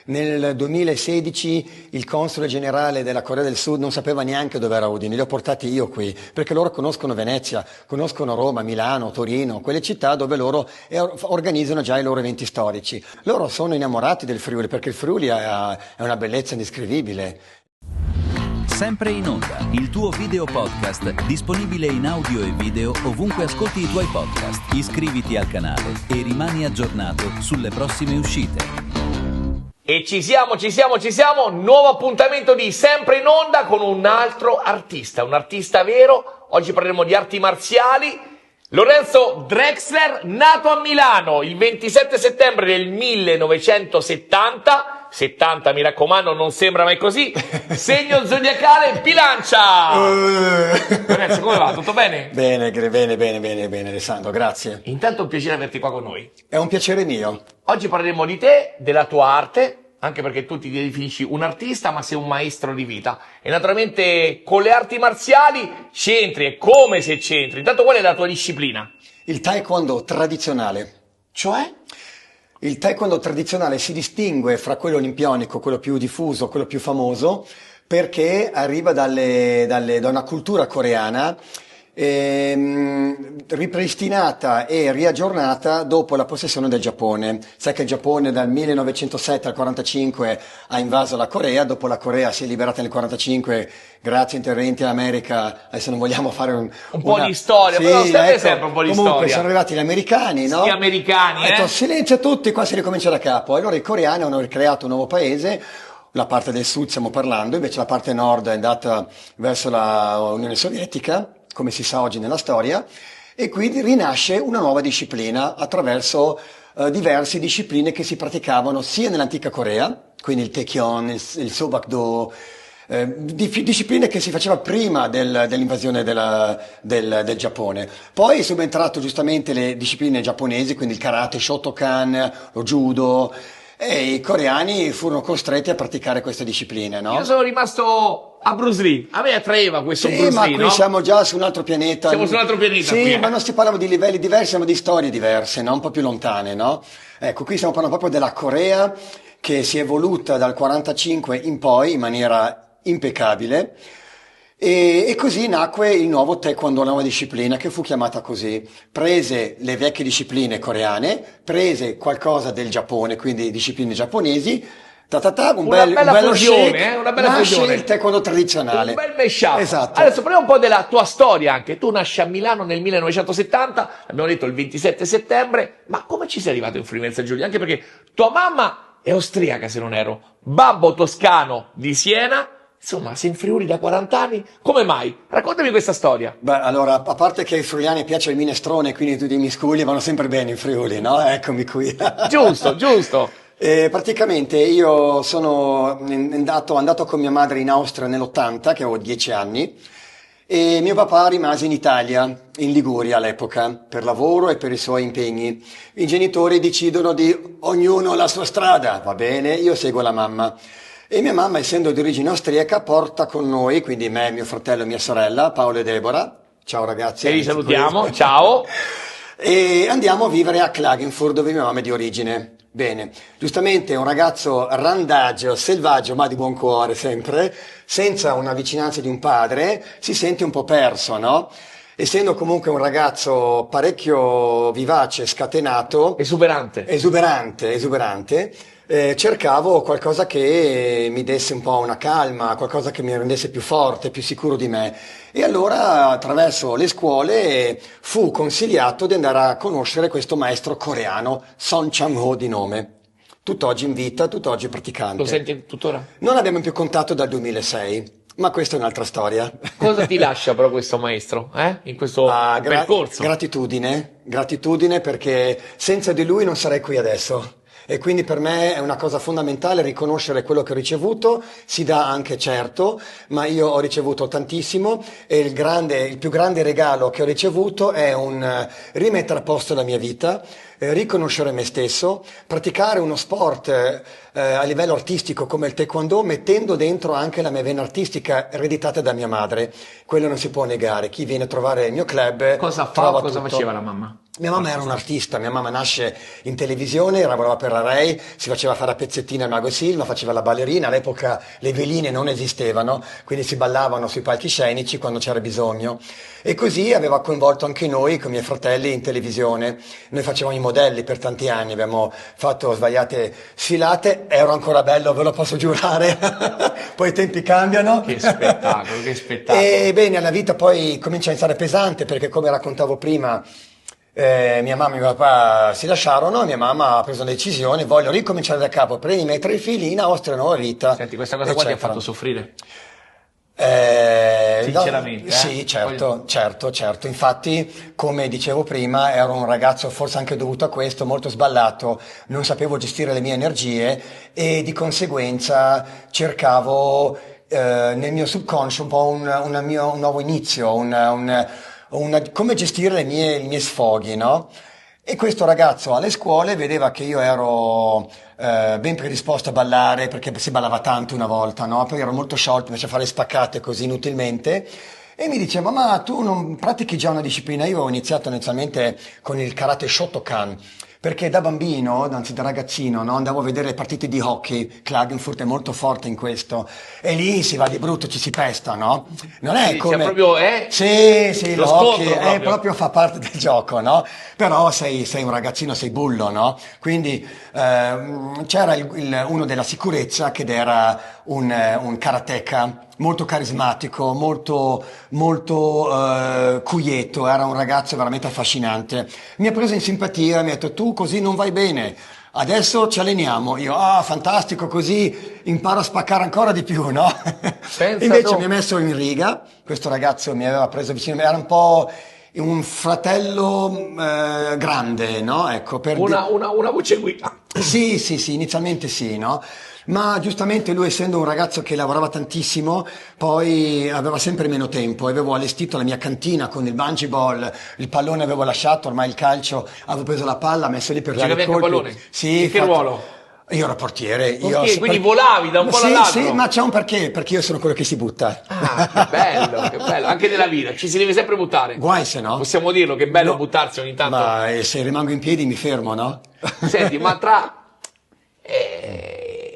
Nel 2016 il console generale della Corea del Sud non sapeva neanche dove era Udine, li ho portati io qui, perché loro conoscono Venezia, conoscono Roma, Milano, Torino, quelle città dove loro organizzano già i loro eventi storici. Loro sono innamorati del Friuli, perché il Friuli è una bellezza indescrivibile. Sempre in onda, il tuo video podcast disponibile in audio e video ovunque ascolti i tuoi podcast. Iscriviti al canale e rimani aggiornato sulle prossime uscite. E ci siamo, nuovo appuntamento di Sempre in onda con un altro artista, un artista vero. Oggi parleremo di arti marziali. Lorenzo Drexler, nato a Milano il 27 settembre del 1970, 70 mi raccomando, non sembra mai così, segno zodiacale Bilancia. Lorenzo, come va? Tutto bene? Bene Alessandro, grazie. Intanto è un piacere averti qua con noi. È un piacere mio. Oggi parleremo di te, della tua arte, anche perché tu ti definisci un artista, ma sei un maestro di vita. E naturalmente con le arti marziali c'entri, e come se c'entri. Intanto qual è la tua disciplina? Il taekwondo tradizionale. Cioè? Il taekwondo tradizionale si distingue fra quello olimpionico, quello più diffuso, quello più famoso, perché arriva da una cultura coreana ripristinata e riaggiornata dopo la possessione del Giappone. Sai che il Giappone dal 1907 al 1945 ha invaso la Corea, dopo la Corea si è liberata nel 1945 grazie a interventi dell'America. Adesso non vogliamo fare un po' di storia, però sempre un po' di comunque storia. Sono arrivati gli americani, no? Sì, americani, Ha detto silenzio a tutti, qua si ricomincia da capo. Allora i coreani hanno ricreato un nuovo paese. La parte del sud stiamo parlando, invece la parte nord è andata verso l'Unione Sovietica, come si sa oggi nella storia, e quindi rinasce una nuova disciplina attraverso diverse discipline che si praticavano sia nell'antica Corea, quindi il Taekyon, il Sobakdo, discipline che si faceva prima dell'invasione del Giappone. Poi è subentrato giustamente le discipline giapponesi, quindi il karate, Shotokan, lo judo, e i coreani furono costretti a praticare queste discipline, no? Io sono rimasto a Bruce Lee, a me attraeva questo Bruce Lee, ma qui no? siamo già su un altro pianeta. Siamo su un altro pianeta. Sì, qui, ma non si parla di livelli diversi, siamo di storie diverse, no? Un po' più lontane, no? Ecco, qui stiamo parlando proprio della Corea che si è evoluta dal 45 in poi in maniera impeccabile. E così nacque il nuovo taekwondo, la nuova disciplina che fu chiamata così. Prese le vecchie discipline coreane, prese qualcosa del Giappone, quindi discipline giapponesi, una bella fusione, shake, una bella nasce fusione. il taekwondo tradizionale. Un bel mashup. Esatto. Adesso parliamo un po' della tua storia anche. Tu nasci a Milano nel 1970, abbiamo detto il 27 settembre, ma come ci sei arrivato in Friuli Venezia Giulia? Anche perché tua mamma è austriaca, se non ero, babbo toscano di Siena. Insomma, sei in Friuli da 40 anni, come mai? Raccontami questa storia. Beh, allora, a parte che ai friuliani piace il minestrone, quindi tutti i miscugli vanno sempre bene in Friuli, no? Eccomi qui. Giusto. Praticamente io sono andato con mia madre in Austria nell'80, che avevo 10 anni, e mio papà rimase in Italia, in Liguria all'epoca, per lavoro e per i suoi impegni. I genitori decidono di ognuno la sua strada, va bene, io seguo la mamma. E mia mamma, essendo di origine austriaca, porta con noi, quindi me, mio fratello e mia sorella, Paolo e Deborah. Ciao ragazzi. E li salutiamo, ciao. E andiamo a vivere a Klagenfurt, dove mia mamma è di origine. Bene, giustamente un ragazzo randagio, selvaggio, ma di buon cuore sempre, senza una vicinanza di un padre, si sente un po' perso, no? Essendo comunque un ragazzo parecchio vivace, scatenato, Esuberante, cercavo qualcosa che mi desse un po' una calma, qualcosa che mi rendesse più forte, più sicuro di me. E allora attraverso le scuole fu consigliato di andare a conoscere questo maestro coreano, Son Chang-ho di nome. Tutt'oggi in vita, tutt'oggi praticante. Lo senti tuttora? Non abbiamo più contatto dal 2006. Ma questa è un'altra storia. Cosa ti lascia però questo maestro, in questo percorso? Gratitudine perché senza di lui non sarei qui adesso. E quindi per me è una cosa fondamentale riconoscere quello che ho ricevuto, si dà anche certo, ma io ho ricevuto tantissimo e il più grande regalo che ho ricevuto è rimettere a posto la mia vita, riconoscere me stesso, praticare uno sport a livello artistico come il taekwondo, mettendo dentro anche la mia vena artistica ereditata da mia madre. Quello non si può negare. Chi viene a trovare il mio club Cosa trova cosa tutto. faceva la mamma? Mia mamma era un'artista, mia mamma nasce in televisione, lavorava per la Rai, si faceva fare a pezzettini al Mago Silva, faceva la ballerina, all'epoca le veline non esistevano, quindi si ballavano sui palcoscenici quando c'era bisogno. E così aveva coinvolto anche noi, con i miei fratelli, in televisione. Noi facevamo i modelli per tanti anni, abbiamo fatto svariate sfilate, ero ancora bello, ve lo posso giurare, poi i tempi cambiano. Che spettacolo, che spettacolo. E bene, la vita poi comincia a iniziare pesante, perché come raccontavo prima, mia mamma e mio papà si lasciarono, mia mamma ha preso una decisione, voglio ricominciare da capo, prendi i miei 3 figli in Austria, nuova vita. Senti, questa cosa qua ti ha eccetera. fatto soffrire? No, Sinceramente, sì, certo. Infatti, come dicevo prima, ero un ragazzo, forse anche dovuto a questo, molto sballato, non sapevo gestire le mie energie e di conseguenza cercavo nel mio subconscio un po' un nuovo inizio, come gestire i miei sfoghi, no? E questo ragazzo alle scuole vedeva che io ero ben predisposto a ballare, perché si ballava tanto una volta, no? Poi ero molto sciolto, invece a fare spaccate così inutilmente. E mi diceva, ma tu non pratichi già una disciplina? Io ho iniziato inizialmente con il karate Shotokan, perché da bambino, anzi da ragazzino, no, andavo a vedere le partite di hockey, Klagenfurt è molto forte in questo, e lì si va di brutto, ci si pesta, no? Non è Sì, come... c'è proprio, Sì, lo l'hockey scontro proprio. proprio fa parte del gioco, no? Però sei un ragazzino, sei bullo, no? Quindi c'era uno della sicurezza che era un karateka molto carismatico, molto quieto, era un ragazzo veramente affascinante. Mi ha preso in simpatia, mi ha detto tu così non vai bene. Adesso ci alleniamo. Io, fantastico, così imparo a spaccare ancora di più, no? Pensa Invece tu. mi ha messo in riga, questo ragazzo mi aveva preso vicino, era un po' un fratello grande, no? Ecco, Una voce guida. sì, inizialmente sì, no? Ma giustamente lui, essendo un ragazzo che lavorava tantissimo, poi aveva sempre meno tempo. Avevo allestito la mia cantina con il bungee ball, il pallone avevo lasciato, ormai il calcio, avevo preso la palla, messo lì per dare Giocavi i anche a colpi. pallone? Sì, In che ruolo? Io ero portiere. Quindi volavi da un po' all'altro. Sì, ma c'è un perché io sono quello che si butta. Ah, che bello, anche nella vita, ci si deve sempre buttare. Guai se no. Possiamo dirlo, che è bello No. buttarsi ogni tanto. Ma se rimango in piedi mi fermo, no? Senti, ma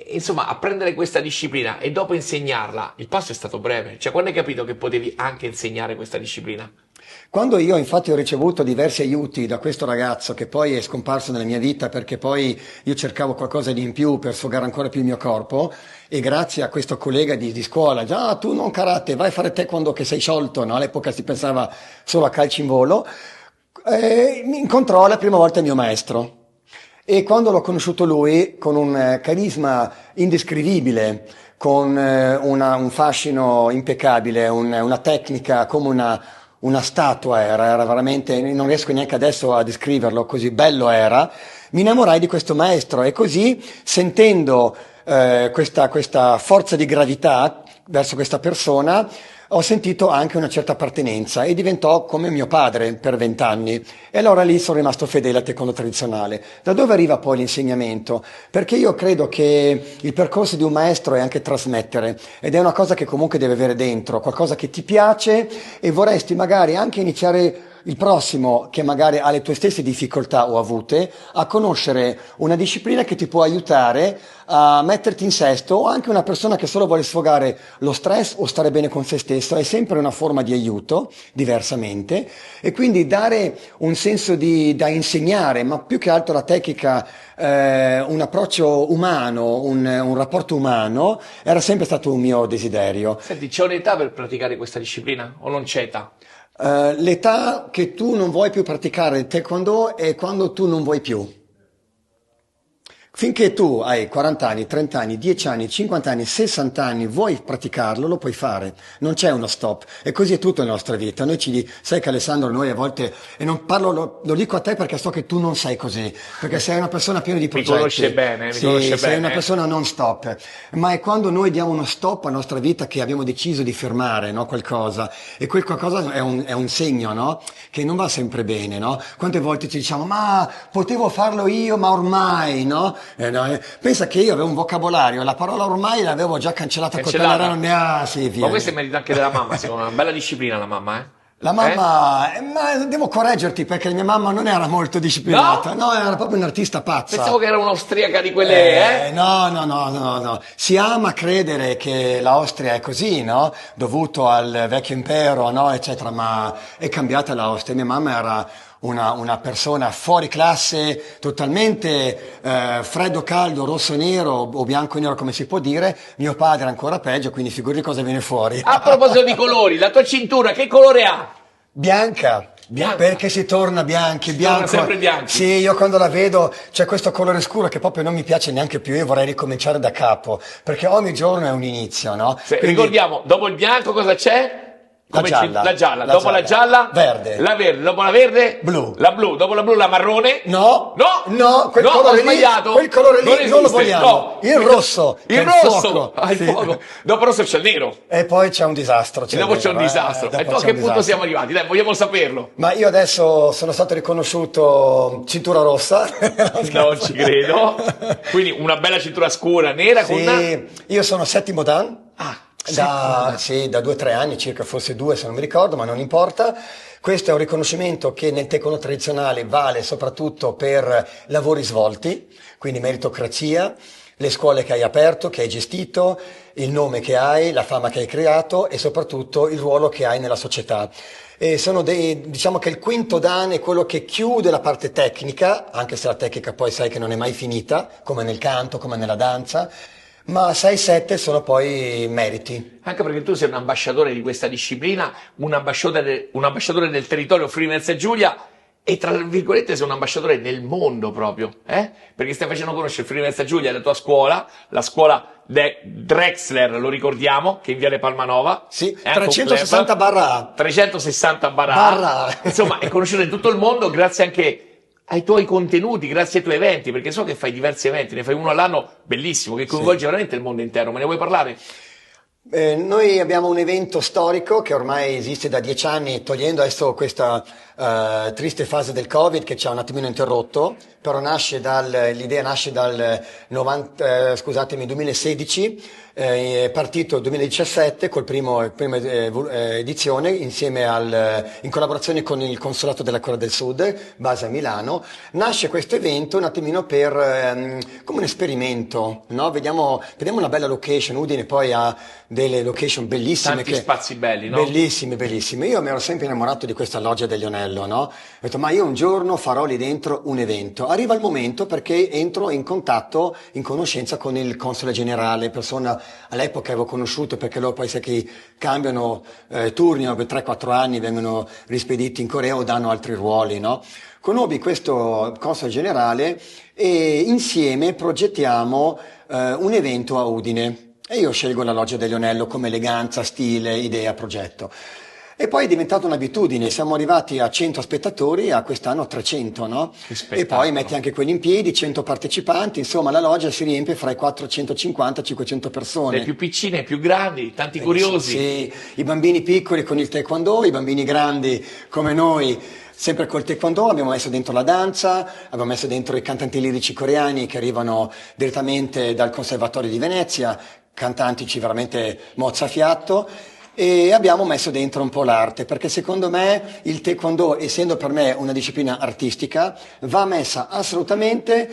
insomma, apprendere questa disciplina e dopo insegnarla, il passo è stato breve. Cioè, quando hai capito che potevi anche insegnare questa disciplina? Quando io infatti ho ricevuto diversi aiuti da questo ragazzo che poi è scomparso nella mia vita perché poi io cercavo qualcosa di in più per sfogare ancora più il mio corpo e grazie a questo collega di scuola, già tu non karate, vai a fare taekwondo che sei sciolto, no? All'epoca si pensava solo a calci in volo, mi incontrò la prima volta il mio maestro. E quando l'ho conosciuto lui, con un carisma indescrivibile, con un fascino impeccabile, una tecnica come una statua era veramente, non riesco neanche adesso a descriverlo, così bello era, mi innamorai di questo maestro e così, sentendo questa forza di gravità verso questa persona, ho sentito anche una certa appartenenza e diventò come mio padre per 20 anni. E allora lì sono rimasto fedele al taekwondo tradizionale. Da dove arriva poi l'insegnamento? Perché io credo che il percorso di un maestro è anche trasmettere ed è una cosa che comunque deve avere dentro, qualcosa che ti piace e vorresti magari anche iniziare il prossimo che magari ha le tue stesse difficoltà o avute a conoscere una disciplina che ti può aiutare a metterti in sesto o anche una persona che solo vuole sfogare lo stress o stare bene con se stesso è sempre una forma di aiuto diversamente e quindi dare un senso da insegnare ma più che altro la tecnica un approccio umano, un rapporto umano era sempre stato un mio desiderio. Senti, c'è un'età per praticare questa disciplina o non c'è età? L'età che tu non vuoi più praticare il taekwondo è quando tu non vuoi più. Finché tu hai 40 anni, 30 anni, 10 anni, 50 anni, 60 anni, vuoi praticarlo, lo puoi fare. Non c'è uno stop. E così è tutto nella nostra vita. Sai che Alessandro, noi a volte, e non parlo, lo dico a te perché so che tu non sei così, perché sei una persona piena di progetti. Mi conosce bene, sei una persona non stop. Ma è quando noi diamo uno stop alla nostra vita che abbiamo deciso di fermare, no, qualcosa. E quel qualcosa è un segno, no? Che non va sempre bene, no? Quante volte ci diciamo, ma potevo farlo io, ma ormai, no? Pensa che io avevo un vocabolario, la parola ormai l'avevo già cancellata col pennarello. Sì, via. Ma questo è merito anche della mamma, secondo me, una bella disciplina la mamma, eh? La mamma, ma devo correggerti perché mia mamma non era molto disciplinata, no, era proprio un'artista pazza. Pensavo che era un'austriaca di quelle, No. Si ama credere che l'Austria è così, no? Dovuto al vecchio impero, no? Eccetera, ma è cambiata l'Austria. Mia mamma era una persona fuori classe, totalmente freddo, caldo, rosso, nero o bianco e nero come si può dire. Mio padre ancora peggio, quindi figuri cosa viene fuori. A proposito di colori, la tua cintura che colore ha? Bianca. Perché si torna bianchi, torna sempre bianchi. Sì, io quando la vedo c'è questo colore scuro che proprio non mi piace neanche più, io vorrei ricominciare da capo, perché ogni giorno è un inizio, no? Quindi, ricordiamo, dopo il bianco cosa c'è? La gialla. Dopo la gialla? Verde. La verde. Dopo la verde? Blu. La blu. Dopo la blu la marrone? No, quel no, colore ho sbagliato. Quel colore lì non lo vogliamo. No. Il rosso. Il rosso. Il fuoco. Dopo il rosso c'è il nero. E poi c'è un disastro. Dopo c'è un disastro. E tu a che punto siamo arrivati? Dai, vogliamo saperlo. Ma io adesso sono stato riconosciuto cintura rossa. Non ci credo. Quindi una bella cintura scura, nera con una... Io sono settimo dan. Da 2 o 3 anni, circa forse 2 se non mi ricordo, ma non importa. Questo è un riconoscimento che nel taekwondo tradizionale vale soprattutto per lavori svolti, quindi meritocrazia, le scuole che hai aperto, che hai gestito, il nome che hai, la fama che hai creato e soprattutto il ruolo che hai nella società. E diciamo che il quinto dan è quello che chiude la parte tecnica, anche se la tecnica poi sai che non è mai finita, come nel canto, come nella danza. Ma 6-7 sono poi meriti. Anche perché tu sei un ambasciatore di questa disciplina, un ambasciatore del territorio Friuli Venezia Giulia e tra virgolette sei un ambasciatore nel mondo proprio, Perché stai facendo conoscere Friuli Venezia Giulia la tua scuola, la scuola Drexler, lo ricordiamo, che è in Viale Palmanova. Sì, 360 barra 360 barra. Insomma, è conosciuto in tutto il mondo grazie anche ai tuoi contenuti, grazie ai tuoi eventi, perché so che fai diversi eventi, ne fai uno all'anno bellissimo, che coinvolge veramente il mondo intero. Me ne vuoi parlare? Noi abbiamo un evento storico che ormai esiste da 10 anni, togliendo adesso questa triste fase del Covid che ci ha un attimino interrotto, però l'idea nasce dal 2016, è partito il 2017 col prima edizione insieme in collaborazione con il Consolato della Corea del Sud, base a Milano. Nasce questo evento un attimino come un esperimento, no? Vediamo una bella location. Udine poi ha delle location bellissime. Tanti spazi belli, no? Bellissime. Io mi ero sempre innamorato di questa loggia del Lionello, no? Ho detto, ma io un giorno farò lì dentro un evento. Arriva il momento perché entro in contatto, in conoscenza con il console generale, persona all'epoca avevo conosciuto, perché loro poi sai che cambiano turni, per 3-4 anni vengono rispediti in Corea o danno altri ruoli, no? Conobbi questo console generale e insieme progettiamo un evento a Udine. E io scelgo la loggia del Lionello come eleganza, stile, idea, progetto. E poi è diventata un'abitudine, siamo arrivati a 100 spettatori, a quest'anno 300, no? E poi metti anche quelli in piedi, 100 partecipanti, insomma la loggia si riempie fra i 450 e 500 persone. Le più piccine, i più grandi, tanti curiosi. Sì, i bambini piccoli con il taekwondo, i bambini grandi come noi, sempre col taekwondo. Abbiamo messo dentro la danza, abbiamo messo dentro i cantanti lirici coreani che arrivano direttamente dal Conservatorio di Venezia, cantantici veramente mozzafiato. E abbiamo messo dentro un po' l'arte, perché secondo me il taekwondo, essendo per me una disciplina artistica, va messa assolutamente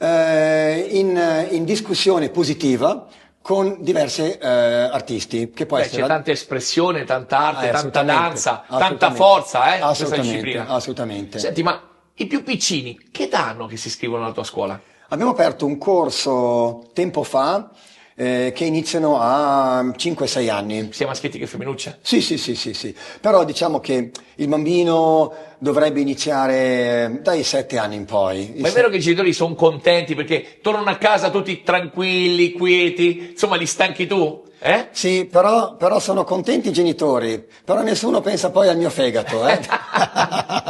in discussione positiva con diversi artisti. Che può essere c'è tanta espressione, tanta arte, tanta danza, tanta forza, questa disciplina. Assolutamente. Senti, ma i più piccini, che età hanno che si iscrivono alla tua scuola? Abbiamo aperto un corso tempo fa, che iniziano a 5-6 anni. Sia maschietti che femminucce? Sì. Però diciamo che il bambino dovrebbe iniziare dai 7 anni in poi. Ma è vero che i genitori sono contenti perché tornano a casa tutti tranquilli, quieti, insomma li stanchi tu? Sì, però sono contenti i genitori, però nessuno pensa poi al mio fegato.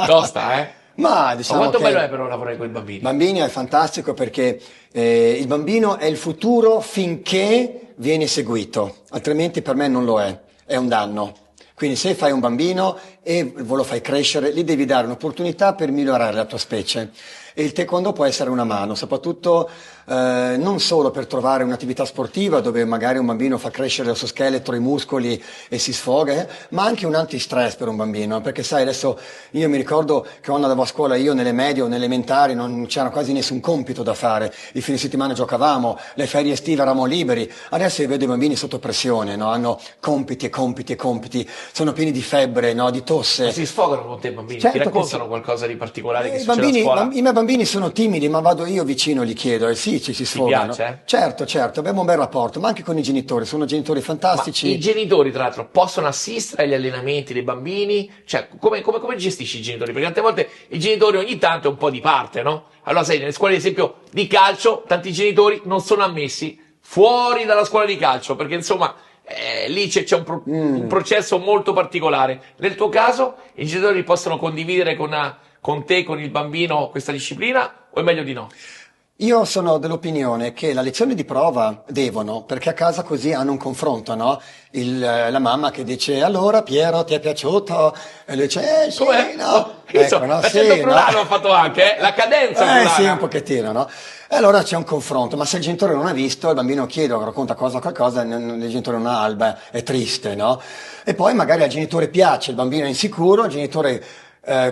Tosta, Ma diciamo quanto che bello è però lavorare con i bambini? Bambini è fantastico perché il bambino è il futuro finché viene seguito, altrimenti per me non lo è un danno. Quindi se fai un bambino e lo fai crescere, gli devi dare un'opportunità per migliorare la tua specie. E il taekwondo può essere una mano, soprattutto non solo per trovare un'attività sportiva dove magari un bambino fa crescere il suo scheletro, i muscoli e si sfoga, ma anche un antistress per un bambino, perché sai, adesso io mi ricordo che quando andavo a scuola io nelle medie o nelle elementari non c'era quasi nessun compito da fare, i fine settimana giocavamo, le ferie estive eravamo liberi, adesso io vedo i bambini sotto pressione, no? Hanno compiti e compiti e compiti, sono pieni di febbre, no? Di tosse. Ma si sfogano con te i bambini? Certo Ti che raccontano sì. qualcosa di particolare che I succede a scuola? i miei bambini sono timidi, ma vado io vicino e gli chiedo, e sì, ci si sfogano. piace? Certo, certo, abbiamo un bel rapporto, ma anche con i genitori, sono genitori Ma fantastici. i genitori, tra l'altro, possono assistere agli allenamenti dei bambini? Cioè, come gestisci i genitori? Perché tante volte i genitori ogni tanto è un po' di parte, no? Allora, sai, nelle scuole, ad esempio, di calcio, tanti genitori non sono ammessi fuori dalla scuola di calcio, perché insomma, lì c'è un processo molto particolare. Nel tuo caso, i genitori possono condividere con te, con il bambino, questa disciplina, o è meglio di no? Io sono dell'opinione che la lezione di prova devono, perché a casa così hanno un confronto, no? La mamma che dice, allora Piero, ti è piaciuto? E lui dice, sì, Com'è? no? Oh, io No, l'accento sì, plurale no? ho fatto anche, la cadenza plurale. Sì, un pochettino, no? E allora c'è un confronto, ma se il genitore non ha visto, il bambino chiede o racconta cosa o qualcosa, il genitore non ha alba, è triste, no? E poi magari al genitore piace, il bambino è insicuro, il genitore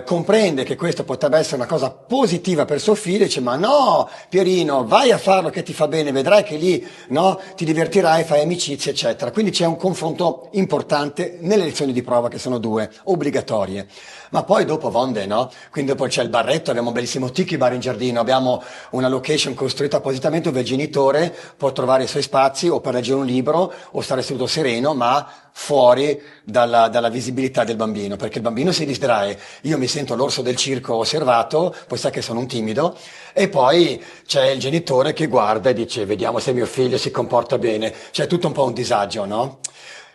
comprende che questo potrebbe essere una cosa positiva per suo figlio e dice ma no Pierino vai a farlo che ti fa bene, vedrai che lì no, ti divertirai, fai amicizie eccetera, quindi c'è un confronto importante nelle lezioni di prova che sono 2 obbligatorie, ma poi dopo Vonde no, quindi dopo c'è il barretto, abbiamo un bellissimo tiki bar in giardino, abbiamo una location costruita appositamente dove il genitore può trovare i suoi spazi o per leggere un libro o stare seduto sereno ma fuori dalla visibilità del bambino, perché il bambino si distrae. Io mi sento l'orso del circo osservato, poi sa che sono un timido, e poi c'è il genitore che guarda e dice vediamo se mio figlio si comporta bene. C'è tutto un po' un disagio, no?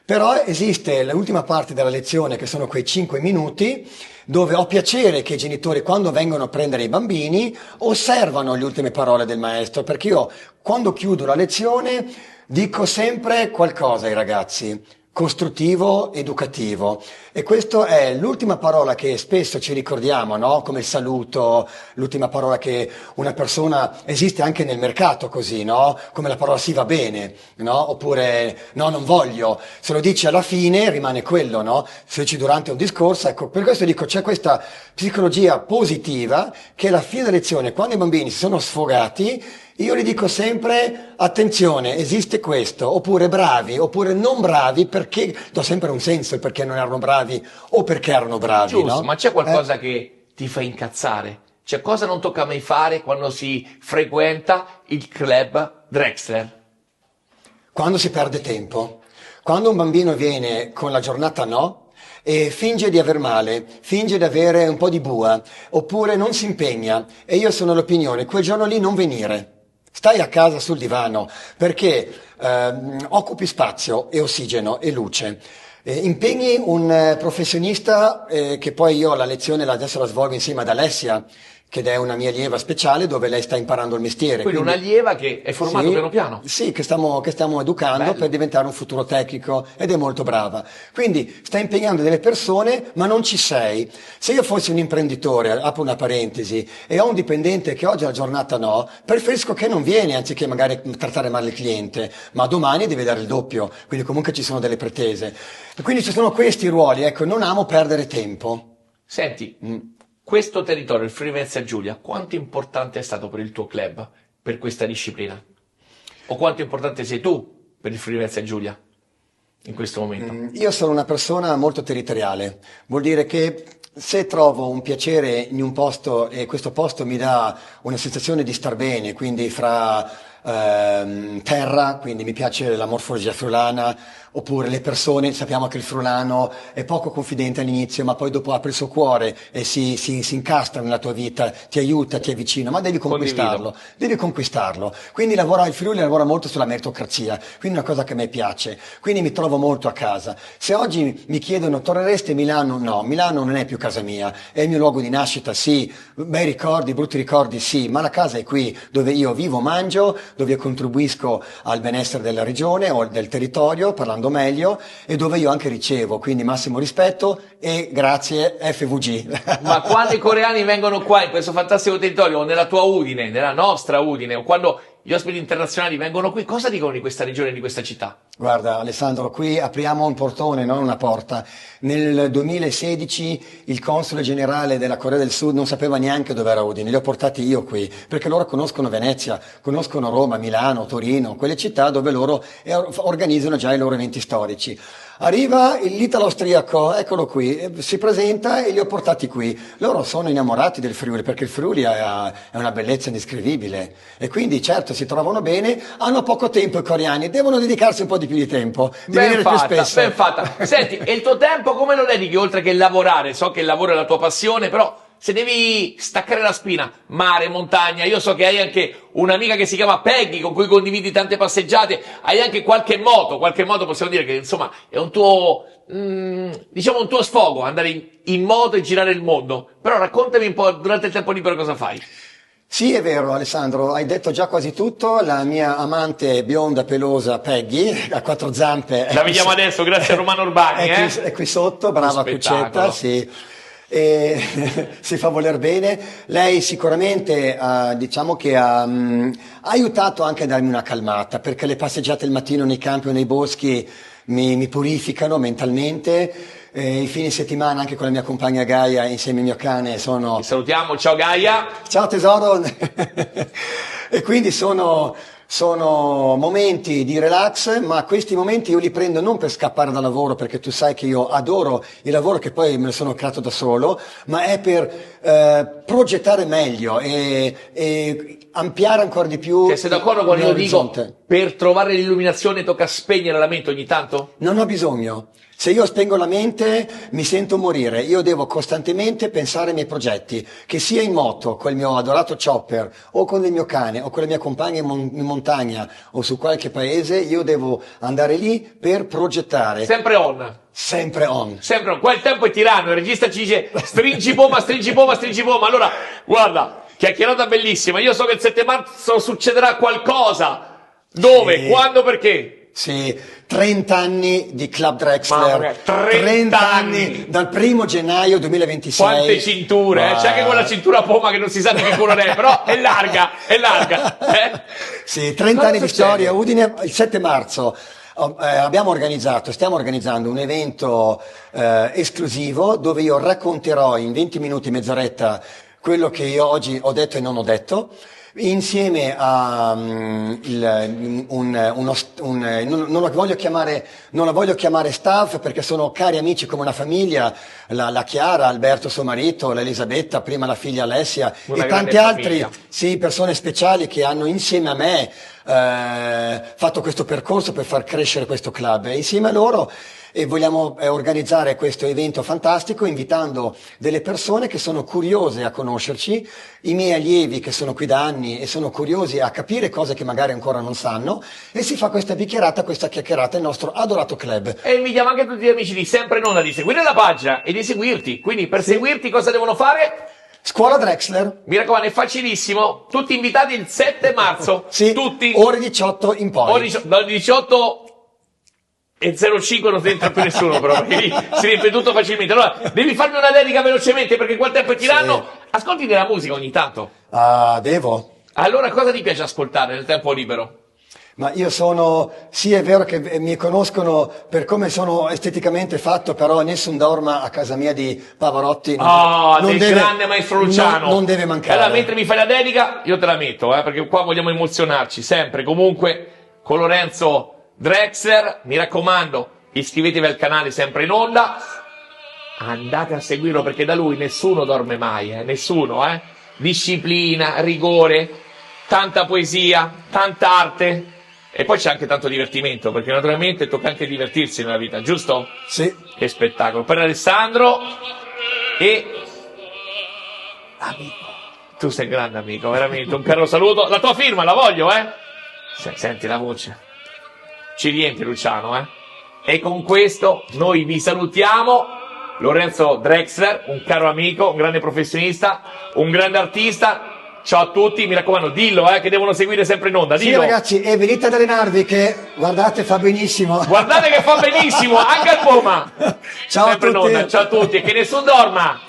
Però esiste l'ultima parte della lezione, che sono quei 5 minuti, dove ho piacere che i genitori, quando vengono a prendere i bambini, osservano le ultime parole del maestro, perché io, quando chiudo la lezione, dico sempre qualcosa ai ragazzi. Costruttivo, educativo, e questa è l'ultima parola che spesso ci ricordiamo, no? Come il saluto, l'ultima parola che una persona esiste anche nel mercato così, no? Come la parola sì va bene, no? Oppure no non voglio, se lo dici alla fine rimane quello, no? Se lo dici durante un discorso, ecco, per questo dico c'è questa psicologia positiva che alla fine della lezione, quando i bambini si sono sfogati, io gli dico sempre, attenzione, esiste questo, oppure bravi, oppure non bravi, perché do sempre un senso il perché non erano bravi o perché erano bravi, Giusto, no? ma c'è qualcosa che ti fa incazzare? Cioè, cosa non tocca mai fare quando si frequenta il club Drexler? Quando si perde tempo, quando un bambino viene con la giornata no, e finge di aver male, finge di avere un po' di bua, oppure non si impegna, e io sono l'opinione, quel giorno lì non venire. Stai a casa sul divano perché occupi spazio e ossigeno e luce. Impegni un professionista che poi io la lezione adesso la svolgo insieme ad Alessia, che è una mia allieva speciale dove lei sta imparando il mestiere. Quindi un'allieva che è formato Sì, piano piano. sì, che stiamo educando Bello. per diventare un futuro tecnico ed è molto brava. Quindi sta impegnando delle persone, ma non ci sei. Se io fossi un imprenditore, apro una parentesi, e ho un dipendente che oggi è la giornata no, preferisco che non viene anziché magari trattare male il cliente, ma domani deve dare il doppio, quindi comunque ci sono delle pretese. Quindi ci sono questi ruoli, ecco, non amo perdere tempo. Senti, questo territorio, il Friuli Venezia Giulia, quanto importante è stato per il tuo club, per questa disciplina? O quanto importante sei tu per il Friuli Venezia Giulia in questo momento? Io sono una persona molto territoriale, vuol dire che se trovo un piacere in un posto e questo posto mi dà una sensazione di star bene, quindi fra terra, quindi mi piace la morfologia friulana, oppure le persone, sappiamo che il friulano è poco confidente all'inizio, ma poi dopo apre il suo cuore e si incastra nella tua vita, ti aiuta, ti avvicina, ma devi conquistarlo, devi conquistarlo. Quindi il Friuli lavora molto sulla meritocrazia, quindi è una cosa che a me piace, quindi mi trovo molto a casa. Se oggi mi chiedono torneresti a Milano? No, Milano non è più casa mia, è il mio luogo di nascita, sì, bei ricordi, brutti ricordi, sì, ma la casa è qui, dove io vivo, mangio, dove io contribuisco al benessere della regione o del territorio, parlando meglio, e dove io anche ricevo, quindi massimo rispetto e grazie FVG. Ma quando i coreani vengono qua in questo fantastico territorio, o nella tua Udine, nella nostra Udine, o quando gli ospiti internazionali vengono qui, cosa dicono di questa regione, di questa città? Guarda Alessandro, qui apriamo un portone, non una porta. Nel 2016 il console generale della Corea del Sud non sapeva neanche dove era Udine, li ho portati io qui, perché loro conoscono Venezia, conoscono Roma, Milano, Torino, quelle città dove loro organizzano già i loro eventi storici. Arriva l'italo austriaco, eccolo qui, si presenta e li ho portati qui. Loro sono innamorati del Friuli perché il Friuli è una bellezza indescrivibile e quindi certo si trovano bene, hanno poco tempo i coreani, devono dedicarsi un po' di più di tempo, di venire più spesso. Ben fatta. Senti, e il tuo tempo come lo dedichi oltre che lavorare? So che il lavoro è la tua passione, però se devi staccare la spina, mare, montagna, io so che hai anche un'amica che si chiama Peggy con cui condividi tante passeggiate, hai anche qualche moto possiamo dire che insomma è un tuo, diciamo un tuo sfogo, andare in moto e girare il mondo. Però raccontami un po' durante il tempo libero cosa fai. Sì, è vero Alessandro, hai detto già quasi tutto, la mia amante bionda pelosa Peggy, a quattro zampe. La vediamo adesso, grazie a Romano Urbani. È qui sotto, brava cuccetta, sì. E si fa voler bene. Lei sicuramente diciamo che ha aiutato anche a darmi una calmata, perché le passeggiate il mattino nei campi o nei boschi mi purificano mentalmente. I fine settimana anche con la mia compagna Gaia insieme al mio cane sono... Ti salutiamo, ciao Gaia. Ciao tesoro. E quindi sono momenti di relax, ma questi momenti io li prendo non per scappare dal lavoro, perché tu sai che io adoro il lavoro che poi me lo sono creato da solo, ma è per progettare meglio e ampliare ancora di più. Cioè, sei d'accordo quando io dico per trovare l'illuminazione tocca spegnere la mente ogni tanto? Non ho bisogno. Se io spengo la mente mi sento morire, io devo costantemente pensare ai miei progetti, che sia in moto con il mio adorato chopper o con il mio cane o con la mia compagna in montagna o su qualche paese, io devo andare lì per progettare. Sempre on. Sempre on. Sempre on. Qua il tempo è tiranno, il regista ci dice stringi pomma, stringi pomma, stringi pomma. Allora, guarda, chiacchierata bellissima, io so che il 7 marzo succederà qualcosa. Dove? Sì. Quando? Perché? Sì, 30 anni di Club Drexler, 30 anni dal 1 gennaio 2026. Quante cinture, c'è anche quella cintura poma che non si sa di che colore è, però è larga. Sì, 30 anni di storia, Udine, il 7 marzo. Stiamo organizzando un evento esclusivo dove io racconterò in 20 minuti, mezz'oretta, quello che io oggi ho detto e non ho detto, insieme a non la voglio chiamare staff perché sono cari amici come una famiglia, la Chiara, Alberto suo marito, l'Elisabetta, prima la figlia Alessia e tanti altri, sì, persone speciali che hanno insieme a me fatto questo percorso per far crescere questo club, e insieme a loro e vogliamo organizzare questo evento fantastico invitando delle persone che sono curiose a conoscerci, i miei allievi che sono qui da anni e sono curiosi a capire cose che magari ancora non sanno, e si fa questa chiacchierata il nostro adorato club. E invitiamo anche tutti gli amici di Sempre in Onda di seguire la pagina e di seguirti. Quindi per seguirti cosa devono fare? Scuola Drexler. Mi raccomando, è facilissimo. Tutti invitati il 7 marzo. Sì, tutti. Ore 18 in poi. Dalle 18 e 05 non entra più nessuno, però perché lì si riempie tutto facilmente. Allora, devi farmi una dedica velocemente perché qua il tempo è tiranno. Sì. Ascolti della musica ogni tanto. Devo. Allora, cosa ti piace ascoltare nel tempo libero? Ma io sì, è vero che mi conoscono per come sono esteticamente fatto, però nessun dorma a casa mia di Pavarotti. Grande maestro Luciano. Non deve mancare. Allora, mentre mi fai la dedica, io te la metto, perché qua vogliamo emozionarci sempre. Comunque, con Lorenzo Drexler, mi raccomando, iscrivetevi al canale Sempre in Onda, andate a seguirlo perché da lui nessuno dorme mai, nessuno, disciplina, rigore, tanta poesia, tanta arte e poi c'è anche tanto divertimento, perché naturalmente tocca anche divertirsi nella vita, giusto? Sì. Che spettacolo. Per Alessandro e amico, tu sei un grande amico, veramente, un caro saluto, la tua firma la voglio, senti la voce. Ci riempie Luciano, E con questo noi vi salutiamo. Lorenzo Drexler, un caro amico, un grande professionista, un grande artista. ciao a tutti, mi raccomando, dillo che devono seguire Sempre in Onda, Sì, dillo. ragazzi, e venite ad allenarvi che, guardate, fa benissimo. Guardate che fa benissimo, anche al Poma. Ciao Sempre a in tutti. Onda, ciao a tutti, e che nessuno dorma.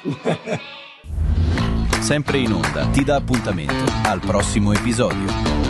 Sempre in Onda ti dà appuntamento al prossimo episodio.